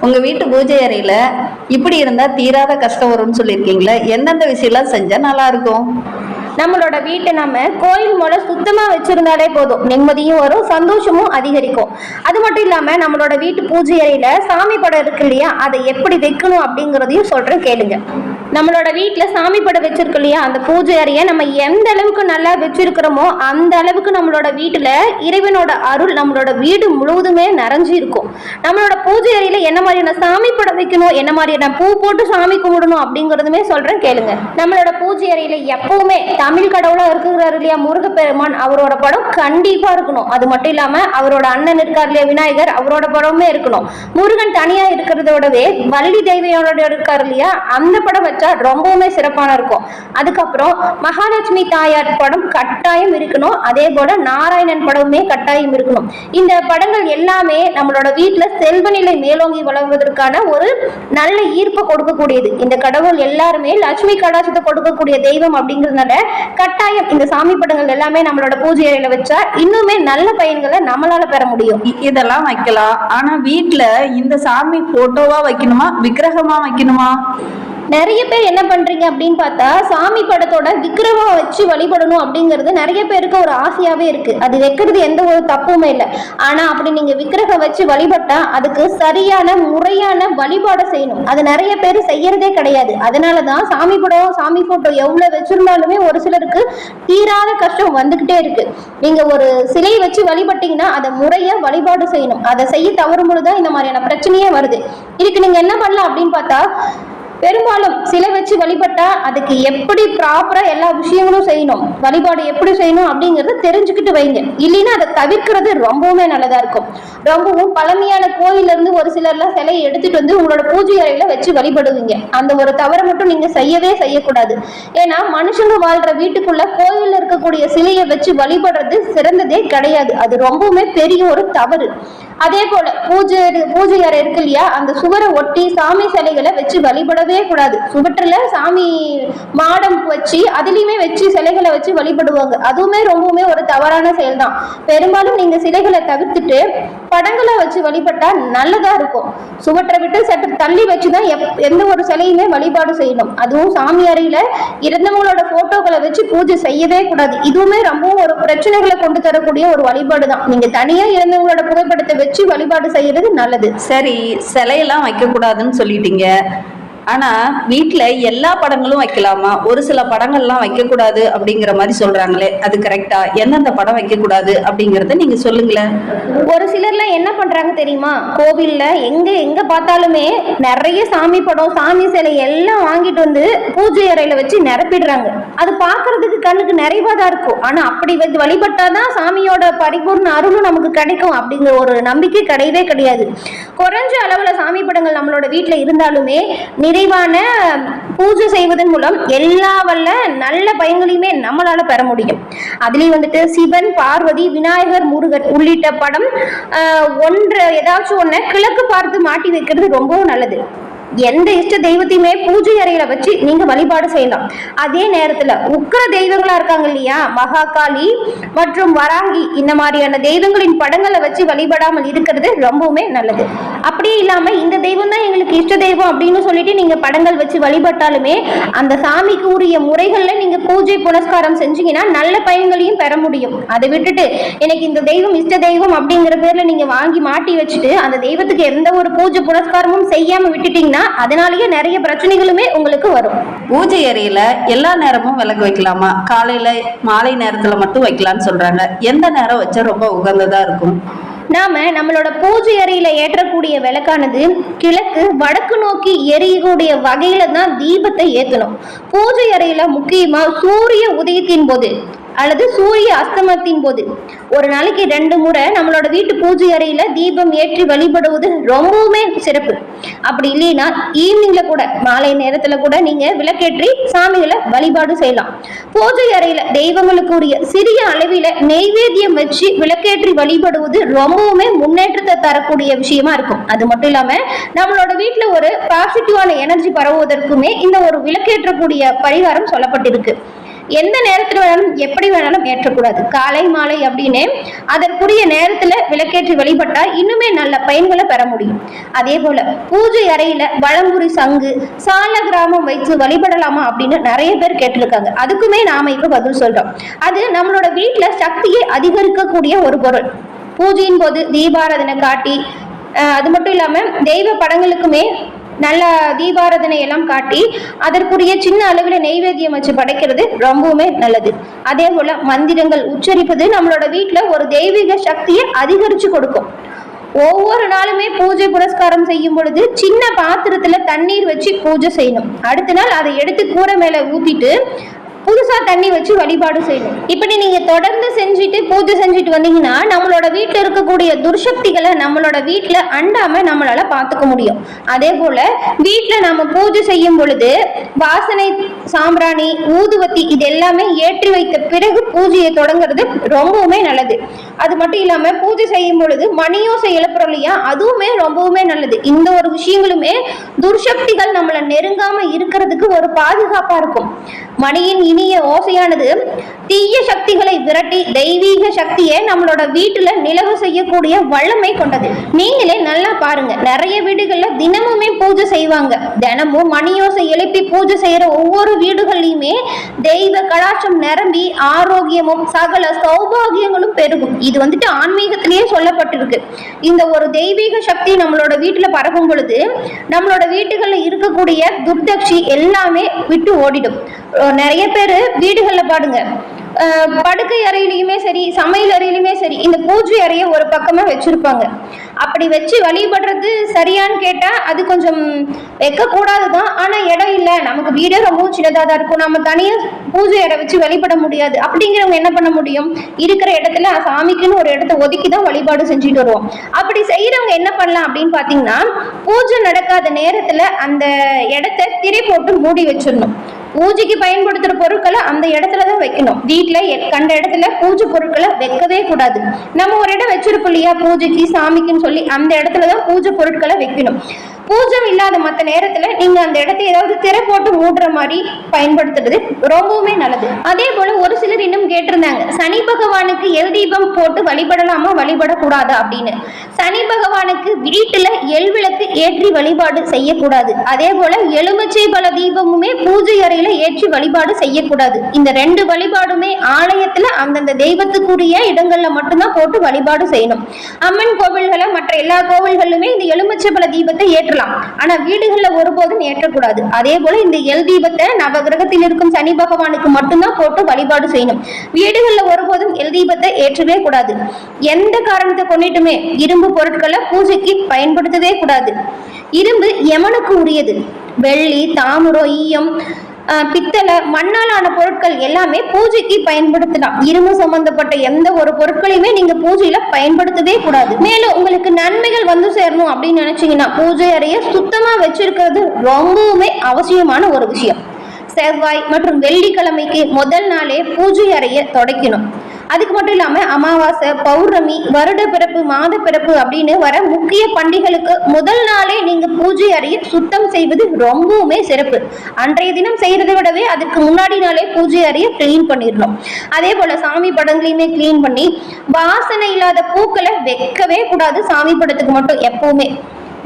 உங்க வீட்டு பூஜை அறையில இப்படி இருந்தா தீராத கஷ்டம் வரும்னு சொல்லியிருக்கீங்களே, எந்தெந்த விஷயம்லாம் செஞ்சா நல்லா இருக்கும்? நம்மளோட வீட்டை நம்ம கோயில் மூலம் சுத்தமா வச்சிருந்தாலே போதும், நிம்மதியும் வரும், சந்தோஷமும் அதிகரிக்கும். அது மட்டும் இல்லாம நம்மளோட வீட்டு பூஜை அறையில சாமி படம் இருக்கு இல்லையா, அதை எப்படி வைக்கணும் அப்படிங்கிறதையும் சொல்றேன் கேளுங்க. நம்மளோட வீட்டுல சாமி படம் வச்சிருக்கு இல்லையா, அந்த பூஜை அறையை நம்ம எந்த அளவுக்கு நல்லா வச்சிருக்கிறோமோ அந்த அளவுக்கு நம்மளோட வீட்டுல இறைவனோட அருள் நம்மளோட வீடு முழுவதுமே நிறைஞ்சு இருக்கும். நம்மளோட பூஜை அறையில என்ன மாதிரியான சாமி படம் வைக்கணும், என்ன மாதிரியான பூ போட்டு சாமி கும்பிடணும் அப்படிங்கறதுமே சொல்றேன் கேளுங்க. நம்மளோட பூஜை அறையில எப்பவுமே தமிழ் கடவுளா இருக்கிறாரு இல்லையா முருகப்பெருமான், அவரோட படம் கண்டிப்பா இருக்கணும். அது மட்டும் இல்லாம அவரோட அண்ணன் இருக்கார் இல்லையா விநாயகர், அவரோட படமே இருக்கணும். முருகன் தனியா இருக்கிறதோடவே வள்ளி தெய்வையோட இருக்காரு இல்லையா, அந்த படம் வச்சா ரொம்பவுமே சிறப்பான இருக்கும். அதுக்கப்புறம் மகாலட்சுமி தாயார் படம் கட்டாயம் இருக்கணும். அதே போல நாராயணன் படமுமே கட்டாயம் இருக்கணும். இந்த படங்கள் எல்லாமே நம்மளோட வீட்டுல செல்வநிலை மேலோங்கி வளர்வதற்கான ஒரு நல்ல ஈர்ப்பை கொடுக்கக்கூடியது. இந்த கடவுள் எல்லாருமே லட்சுமி கடாட்சத்தை கொடுக்கக்கூடிய தெய்வம் அப்படிங்கிறதுனால கட்டாயம் இந்த சாமி படங்கள் எல்லாமே நம்மளோட பூஜை அறையில வச்சா இன்னுமே நல்ல பயன்களை நம்மளால பெற முடியும். இதெல்லாம் வைக்கலாம். ஆனா வீட்டுல இந்த சாமி போட்டோவா வைக்கணுமா, விக்கிரகமா வைக்கணுமா? நிறைய பேர் என்ன பண்றீங்க அப்படின்னு பார்த்தா, சாமி படத்தோட விக்கிரகம் வச்சு வழிபடணும் அப்படிங்கிறது நிறைய பேருக்கு ஒரு ஆசையாவே இருக்கு. அது வைக்கிறது எந்த ஒரு தப்புமே இல்லை. ஆனா அப்படி நீங்க விக்கிரகம் வச்சு வழிபட்டா அதுக்கு சரியான முறையான வழிபாடை செய்யணும். அது நிறைய பேர் செய்யறதே கிடையாது. அதனாலதான் சாமி படம் சாமி போட்டோ எவ்வளவு வச்சிருந்தாலுமே ஒரு சிலருக்கு தீராத கஷ்டம் வந்துகிட்டே இருக்கு. நீங்க ஒரு சிலை வச்சு வழிபட்டீங்கன்னா அதை முறையா வழிபாடு செய்யணும். அதை செய்ய தவறும் பொழுதுதான் இந்த மாதிரியான பிரச்சனையே வருது. இதுக்கு நீங்க என்ன பண்ணலாம் அப்படின்னு பார்த்தா, பெரும்பாலும் சிலை வச்சு வழிபட்டா அதுக்கு எப்படி ப்ராப்பரா எல்லா விஷயங்களும் செய்யணும், வழிபாடு எப்படி செய்யணும் அப்படிங்கறத தெரிஞ்சுக்கிட்டு வைங்க. இல்லைன்னா அதை தவிர்க்கிறது ரொம்பவுமே நல்லதா இருக்கும். ரொம்பவும் பழமையான கோயில இருந்து ஒரு சிலர்லாம் சிலையை எடுத்துட்டு வந்து உங்களோட பூஜை அறையில வச்சு வழிபடுவீங்க. அந்த ஒரு தவறை மட்டும் நீங்க செய்யவே செய்யக்கூடாது. ஏன்னா மனுஷங்க வாழ்ற வீட்டுக்குள்ள கோயில்ல இருக்கக்கூடிய சிலையை வச்சு வழிபடுறது சிறந்ததே கிடையாது. அது ரொம்பவுமே பெரிய ஒரு தவறு. அதே போல பூஜை அறை இருக்கு இல்லையா, அந்த சுவரை ஒட்டி சாமி சிலைகளை வச்சு வழிபடவே கூடாது. சுவற்றுல சாமி மாடம் வச்சு அதுலயுமே வச்சு சிலைகளை வச்சு வழிபடுவாங்க. அதுவுமே ரொம்பவுமே ஒரு தவறான செயல் தான். பெரும்பாலும் நீங்க சிலைகளை தவிர்த்துட்டு படங்களை வச்சு வழிபட்டா நல்லதா இருக்கும். சுவற்றை விட்டு சற்று தள்ளி வச்சுதான் எந்த ஒரு சிலையுமே வழிபாடு செய்யணும். அதுவும் சாமி அறையில இறந்தவங்களோட போட்டோக்களை வச்சு பூஜை செய்யவே கூடாது. இதுவுமே ரொம்பவும் ஒரு பிரச்சனைகளை கொண்டு தரக்கூடிய ஒரு வழிபாடு தான். நீங்க தனியா இறந்தவங்களோட புகைப்படத்தை வச்சு வழிபாடு செய்யறது நல்லது. சரி, சிலையெல்லாம் வைக்க கூடாதுன்னு சொல்லிட்டீங்க. ஆனா வீட்டுல எல்லா படங்களும் வைக்கலாமா? ஒரு சில படங்கள்லாம் வைக்க கூடாது அப்படிங்கிற மாதிரி சொல்றாங்களே, அது கரெக்டா? எந்தெந்த படம் வைக்க கூடாது அப்படிங்கறத நீங்க சொல்லுங்களேன். ஒரு சிலர்லாம் என்ன பண்றாங்க தெரியுமா, கோவில்ல எங்க பார்த்தாலுமே நிறைய சாமி படம் சாமி சிலை எல்லாம் வாங்கிட்டு வந்து பூஜை அறையில வச்சு நிரப்பிடுறாங்க. அது பாக்குறதுக்கு கண்ணுக்கு நிறைவாதான் இருக்கும். ஆனா அப்படி வந்து வழிபட்டாதான் சாமியோட பரிபூர்ண அருளும் நமக்கு கிடைக்கும் அப்படிங்கிற ஒரு நம்பிக்கை கிடையவே கிடையாது. குறைஞ்ச அளவுல சாமி படங்கள் நம்மளோட வீட்டுல இருந்தாலுமே நிறைவான பூஜை செய்வதன் மூலம் எல்லா வல்ல நல்ல பயன்களையுமே நம்மளால பெற முடியும். அதுலயும் வந்துட்டு சிவன், பார்வதி, விநாயகர், முருகன் உள்ளிட்ட படம் ஏதாச்சும் ஒண்ணு கிழக்கு பார்த்து மாட்டி வைக்கிறது ரொம்பவும் நல்லது. எந்த இஷ்ட தெய்வத்தையுமே பூஜை அறையில வச்சு நீங்க வழிபாடு செய்யலாம். அதே நேரத்துல உக்கிர தெய்வங்களா இருக்காங்க இல்லையா, மகாகாளி மற்றும் வராகி, இந்த மாதிரியான தெய்வங்களின் படங்களை வச்சு வழிபடாமல் இருக்கிறது ரொம்பவுமே நல்லது. அப்படியே இல்லாம இந்த தெய்வம் தான் எங்களுக்கு இஷ்ட தெய்வம் அப்படின்னு சொல்லிட்டு நீங்க படங்கள் வச்சு வழிபட்டாலுமே அந்த சாமிக்கு உரிய முறைகள்ல நீங்க பூஜை புனஸ்காரம் செஞ்சீங்கன்னா நல்ல பயன்களையும் பெற முடியும். அதை விட்டுட்டு எனக்கு இந்த தெய்வம் இஷ்ட தெய்வம் அப்படிங்கிற பேர்ல நீங்க வாங்கி மாட்டி வச்சுட்டு அந்த தெய்வத்துக்கு எந்த ஒரு பூஜை புனஸ்காரமும் செய்யாம விட்டுட்டீங்கன்னா அதனாலேயே நிறைய பிரச்சனைகளுமே உங்களுக்கு வரும். பூஜை அறையில எல்லா நேரமும் விளக்கு வைக்கலாமா? காலையில மாலை நேரத்துல மட்டும் வைக்கலாம்னு சொல்றாங்க. எந்த நேரம் வச்சா ரொம்ப உகந்ததா இருக்கும்? நம்மளோட பூஜை அறையில ஏற்றக்கூடிய விளக்கானது கிழக்கு வடக்கு நோக்கி எரியக்கூடிய வகையில தான் தீபத்தை ஏற்றணும். பூஜை அறையில முக்கியமா சூரிய உதயத்தின் போது அல்லது சூரிய அஸ்தமத்தின் போது ஒரு நாளைக்கு 2 முறை நம்மளோட வீட்டு பூஜை அறையில தீபம் ஏற்றி வழிபடுவது ரொம்பவுமே சிறப்பு. அப்படி இல்லைன்னா ஈவினிங்ல கூட மாலை நேரத்துல கூட நீங்க விளக்கேற்றி சாமிகளை வழிபாடு செய்யலாம். பூஜை அறையில தெய்வங்களுக்கு உரிய சிறிய அளவில நெய்வேத்தியம் வச்சு விளக்கேற்றி வழிபடுவது ரொம்பவுமே முன்னேற்றத்தை தரக்கூடிய விஷயமா இருக்கும். அது மட்டும் இல்லாம நம்மளோட வீட்டுல ஒரு பாசிட்டிவான எனர்ஜி பரவுவதற்குமே இந்த ஒரு விளக்கேற்றக்கூடிய பரிகாரம் சொல்லப்பட்டிருக்கு. எந்த நேரத்துல வேணாலும் எப்படி வேணாலும் ஏற்றக்கூடாது. காலை மாலை அப்படின்னு அதற்குரிய நேரத்துல விளக்கேற்றி வழிபட்டா இன்னுமே நல்ல பயன்களை பெற முடியும். அதே போல பூஜை அறையில வளம்புரி சங்கு சால கிராமம் வைத்து வழிபடலாமா அப்படின்னு நிறைய பேர் கேட்டிருக்காங்க. அதுக்குமே நாம இப்ப பதில் சொல்றோம். அது நம்மளோட வீட்டுல சக்தியை அதிகரிக்கக்கூடிய ஒரு பொருள். பூஜையின் போது தீபாராதனை காட்டி அது மட்டும் இல்லாம தெய்வ படங்களுக்குமே நல்ல தீபாராதனை எல்லாம் காட்டி அதற்குரிய சின்ன அளவில் நெய்வேத்தியம் வச்சு படைக்கிறது ரொம்பவுமே நல்லது. அதே போல மந்திரங்கள் உச்சரிப்பது நம்மளோட வீட்டுல ஒரு தெய்வீக சக்தியை அதிகரிச்சு கொடுக்கும். ஒவ்வொரு நாளுமே பூஜை புரஸ்காரம் செய்யும் பொழுது சின்ன பாத்திரத்துல தண்ணீர் வச்சு பூஜை செய்யணும். அடுத்த நாள் அதை எடுத்து கூரை மேல ஊத்திட்டு புதுசா தண்ணி வச்சு வழிபாடு செய்யணும். இப்படி நீங்க தொடர்ந்து செஞ்சுட்டு பூஜை செஞ்சுட்டு வந்தீங்கன்னா நம்மளோட வீட்டுல இருக்கக்கூடிய துர்சக்திகளை நம்மளோட வீட்டுல அண்டாம நம்மளால பாத்துக்க முடியும். அதே போல வீட்டுல நம்ம பூஜை செய்யும் பொழுது வாசனை சாம்பிராணி ஊதுவத்தி இது எல்லாமே ஏற்றி வைத்த பிறகு பூஜையை தொடங்குறது ரொம்பவுமே நல்லது. அது மட்டும் இல்லாம பூஜை செய்யும் பொழுது மணியோசை எழுப்புறோம் இல்லையா, அதுவுமே ரொம்பவுமே நல்லது. இந்த ஒரு விஷயங்களுமே துர்சக்திகள் நம்மளை நெருங்காம இருக்கிறதுக்கு ஒரு பாதுகாப்பா இருக்கும். மணியின் இனிய ஓசையானது தீய சக்திகளை விரட்டி தெய்வீக சக்தியை நம்மளோட வீட்டுல நிலவு செய்யக்கூடிய வல்லமை கொண்டது. நீங்களே நல்லா பாருங்க, நிறைய வீடுகள்ல தினமுமே பூஜை செய்வாங்க. தினமும் மணியோசை எழுப்பி பூஜை செய்யற ஒவ்வொரு வீடுகள்லயுமே தெய்வ கடாட்சம் நிரம்பி ஆரோக்கியமும் சகல சௌபாகியங்களும் பெருகும். இது வந்துட்டு ஆன்மீகத்திலேயே சொல்லப்பட்டிருக்கு. இந்த ஒரு தெய்வீக சக்தி நம்மளோட வீட்டுல பரவும் பொழுது நம்மளோட வீட்டுகள்ல இருக்கக்கூடிய துர்தக்ஷி எல்லாமே விட்டு ஓடிடும். நிறைய பேரு வீடுகள்ல பாடுங்க, படுக்கை அறையிலையுமே சரி சமையல் அறையிலுமே சரி இந்த பூஜை அறைய ஒரு பக்கமா வச்சிருப்பாங்க. அப்படி வச்சு வழிபடுறது சரியான்னு கேட்டா அது கொஞ்சம் வைக்க கூடாதுதான். ஆனா இடம் இல்லை, நமக்கு வீடே ரொம்ப சின்னதா தான் இருக்கும், நம்ம தனியா பூஜை அறை வச்சு வழிபட முடியாது அப்படிங்கிறவங்க என்ன பண்ண முடியும், இருக்கிற இடத்துல சாமிக்குன்னு ஒரு இடத்த ஒதுக்கிதான் வழிபாடு செஞ்சுட்டு வருவோம். அப்படி செய்யறவங்க என்ன பண்ணலாம் அப்படின்னு பாத்தீங்கன்னா பூஜை நடக்காத நேரத்துல அந்த இடத்த திரை போட்டு மூடி வச்சிடணும். பூஜைக்கு பயன்படுத்துற பொருட்களை அந்த இடத்துலதான் வைக்கணும். வீட்டுல கண்ட இடத்துல பூஜை பொருட்களை வைக்கவே கூடாது. நம்ம ஒரு இடம் வச்சிருப்போம் இல்லையா பூஜைக்கு சாமிக்குன்னு சொல்லி, அந்த இடத்துலதான் பூஜை பொருட்களை வைக்கணும். பூஜை இல்லாத மற்ற நேரத்துல நீங்க அந்த இடத்தை ஏதாவது திரை போட்டு மூடுற மாதிரி பயன்படுத்துறது ரொம்பவுமே நல்லது. அதே போல ஒரு சிலர் இன்னும் கேட்டிருந்தாங்க, சனி பகவானுக்கு எல் தீபம் போட்டு வழிபடலாமா வழிபடக்கூடாதா அப்படின்னு. சனி பகவானுக்கு வீட்டுல எல் விளக்கு ஏற்றி வழிபாடு செய்யக்கூடாது. அதே போல எலுமிச்சை பல தீபமுமே பூஜை அறையில ஏற்றி வழிபாடு செய்யக்கூடாது. இந்த ரெண்டு வழிபாடுமே ஆலயத்துல அந்தந்த தெய்வத்துக்குரிய இடங்கள்ல மட்டும்தான் போட்டு வழிபாடு செய்யணும். அம்மன் கோவில்களை மற்ற எல்லா கோவில்களுமே இந்த எலுமிச்சை பல தீபத்தை ஏற்றலாம், ஆனா வீடுகள்ல ஒருபோதும் ஏற்றக்கூடாது. அதே போல இந்த எல் தீபத்தை நவகிரகத்தில் இருக்கும் சனி பகவானுக்கு மட்டும்தான் போட்டு வழிபாடு செய்யணும். வீடுகள்ல ஒருபோதும் எல் தீபத்தை ஏற்றவே கூடாது. எந்த காரணத்தை கொண்டுட்டுமே இரும்பு பொருட்களை பூஜைக்கு பயன்படுத்தவே கூடாது. இரும்பு யமனுக்கு உரியது. வெள்ளி தாமிரம் ஈயம் பித்தளை மண்ணாலான பொருட்கள் எல்லாமே பூஜைக்கு பயன்படுத்தலாம். இரும்பு சம்பந்தப்பட்ட எந்த ஒரு பொருட்களையுமே நீங்க பூஜையில பயன்படுத்தவே கூடாது. மேலும் உங்களுக்கு நன்மைகள் வந்து சேரணும் அப்படின்னு நினைச்சீங்கன்னா பூஜை அறைய சுத்தமா வச்சிருக்கிறது ரொம்பவுமே அவசியமான ஒரு விஷயம். செவ்வாய் மற்றும் வெள்ளிக்கிழமைக்கு முதல் நாளே பூஜை அறைய தொடக்கணும். அதுக்கு மட்டும் இல்லாம அமாவாசை பௌர்ணமி வருட பிறப்பு மாத பிறப்பு அப்படின்னு வர முக்கிய பண்டிகைகளுக்கு முதல் நாளே நீங்க பூஜை அறைய சுத்தம் செய்வது ரொம்பவுமே சிறப்பு. அன்றைய தினம் செய்யறதை விடவே அதுக்கு முன்னாடி நாளே பூஜை அறைய கிளீன் பண்ணிடணும். அதே போல சாமி படங்களையுமே கிளீன் பண்ணி வாசனை இல்லாத பூக்களை வைக்கவே கூடாது. சாமி படத்துக்கு மட்டும் எப்பவுமே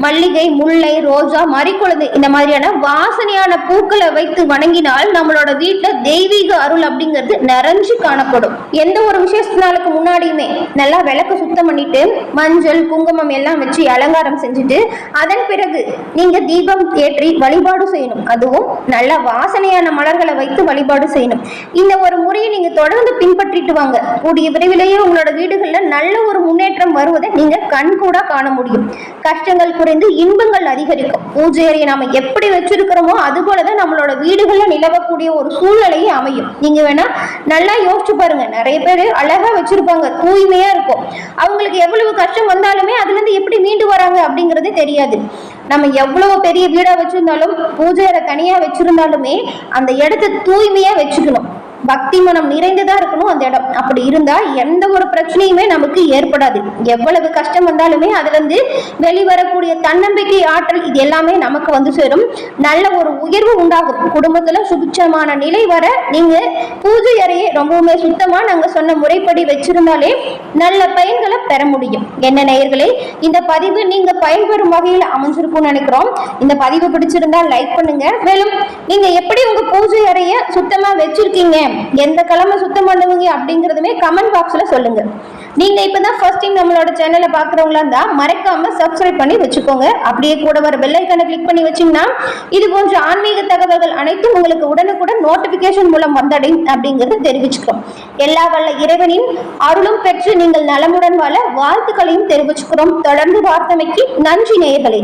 மல்லிகை முல்லை ரோஜா மறிக்குழந்தை இந்த மாதிரியான வாசனையான பூக்களை வைத்து வணங்கினால் நம்மளோட வீட்டுல தெய்வீக அருள் அப்படிங்கிறது நிறைஞ்சு காணப்படும். எந்த ஒரு விசேஷ நாளுக்கு முன்னாடியுமே நல்லா விளக்கு சுத்தம் பண்ணிட்டு மஞ்சள் குங்குமம் எல்லாம் வச்சு அலங்காரம் செஞ்சுட்டு அதன் பிறகு நீங்க தீபம் ஏற்றி வழிபாடு செய்யணும். அதுவும் நல்ல வாசனையான மலர்களை வைத்து வழிபாடு செய்யணும். இந்த ஒரு முறையை நீங்க தொடர்ந்து பின்பற்றிட்டு வாங்க. கூடிய விரைவிலேயே உங்களோட வீடுகள்ல நல்ல ஒரு முன்னேற்றம் வருவதை நீங்க கண்கூட காண முடியும். கஷ்டங்கள் குறைந்து இன்பங்கள் அதிகரிக்கும். பூஜை அறையை நாம எப்படி வச்சிருக்கிறோமோ அது போலதான் நம்மளோட வீடுகள்ல நிலவக்கூடிய ஒரு சூழ்நிலையே அமையும். நீங்க வேணா நல்லா யோசிச்சு பாருங்க. நிறைய பேர் அழகா வச்சிருப்பாங்க, தூய்மையா இருக்கும். அவங்களுக்கு எவ்வளவு கஷ்டம் வந்தாலுமே அதுல இருந்து எப்படி மீண்டு வராங்க அப்படிங்கறது தெரியாது. நம்ம எவ்வளவு பெரிய வீடா வச்சிருந்தாலும் பூஜை அறை தனியா வச்சிருந்தாலுமே அந்த இடத்தை தூய்மையா வச்சுக்கணும். பக்தி மனம் நிறைந்ததா இருக்கணும் அந்த இடம். அப்படி இருந்தா எந்த ஒரு பிரச்சனையுமே நமக்கு ஏற்படாது. எவ்வளவு கஷ்டம் வந்தாலுமே அதுல இருந்து வெளிவரக்கூடிய தன்னம்பிக்கை, ஆற்றல், இது எல்லாமே நமக்கு வந்து சேரும். நல்ல ஒரு உயர்வு உண்டாகும். குடும்பத்துல சுபிட்சமான நிலை வர நீங்க பூஜை அறையை ரொம்பவுமே சுத்தமா நாங்க சொன்ன முறைப்படி வச்சிருந்தாலே நல்ல பயன்களை பெற முடியும். என்ன நேயர்களே, இந்த பதிவு நீங்க பயன்பெறும் வகையில் அமைஞ்சிருக்கும்னு நினைக்கிறோம். இந்த பதிவு பிடிச்சிருந்தா லைக் பண்ணுங்க. மேலும் நீங்க எப்படி உங்க பூஜை அறைய சுத்தமா வச்சிருக்கீங்க, எந்த கிழமை சுத்தம் பண்ணுவீங்க அப்படிங்கறதுமே கமெண்ட் பாக்ஸ்ல சொல்லுங்க. நீங்க இப்பதான் ஃபர்ஸ்ட் டைம் நம்மளோட சேனலை பாக்குறவங்களா இருந்தா மறக்காம சப்ஸ்கிரைப் பண்ணி வச்சுக்கோங்க. அப்படியே கூட வர பெல் ஐகானை கிளிக் பண்ணி வச்சீங்கன்னா இது போன்ற ஆன்மீக தகவல்கள் அனைத்தும் உங்களுக்கு உடனுக்குடன் நோட்டிபிகேஷன் மூலம் வந்தடையும் அப்படிங்கறது தெரிவிச்சுக்கிறோம். எல்லா வல்ல இறைவனின் அருளும் பெற்று நீங்கள் நலமுடன் வாழ வாழ்த்துக்களையும் தெரிவிச்சுக்கிறோம். தொடர்ந்து வார்த்தைக்கு நன்றி நேயர்களே.